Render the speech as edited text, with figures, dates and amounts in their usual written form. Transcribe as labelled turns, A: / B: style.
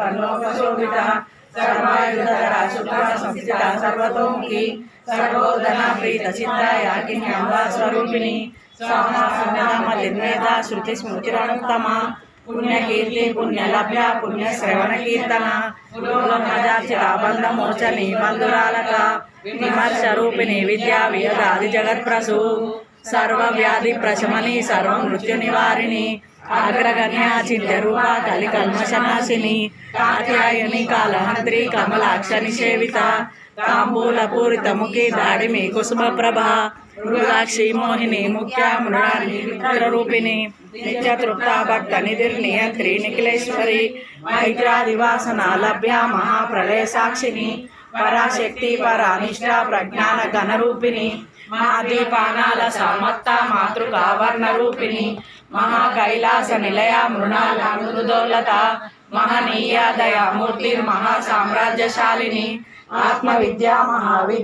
A: वर्णोपशोभिता सर्वायुधधरा शुक्ला संस्थिता सर्वतोमुखी सर्वोदना प्रीतचित्ता याकिनी अम्बा स्वरूपिणी स्वाहा सुन्नमलिर्वेदा श्रुतिस्मृतिरनुत्तमा पुण्यकीर्ति पुण्यलभ्या पुण्यश्रवणकीर्तना बंधमोचनी बंधुरालक विमर्शरूपिणी विद्या वियदादि जगत्प्रसू सर्वव्याधि प्रशमनी सर्वमृत्यु निवारिणी अग्रगण्या चिन्त्यरूपा कलिकल्मषनाशिनी कात्यायनी कालहंत्री कमलाक्ष निषेविता तांबूलपूरितमुखी दाडिमी कुसुमप्रभा मृगाक्षी मोहिनी मुख्या मृणाली विक्ररूपिणी नित्यतृप्ता भक्तनिधिर्नियंत्री निखिलेश्वरी मैत्रादिवासना लभ्या महाप्रलय साक्षिणी पराशक्ति परानिष्ठा प्रज्ञान घनरूपिणी महादीपानाल सामत्ता मातृका वर्णरूपिणी महाकैलास निलया मृणाल मृदोलता महनीया दया मूर्तिर्महासाम्राज्यशालिनी आत्मविद्या महाविद्या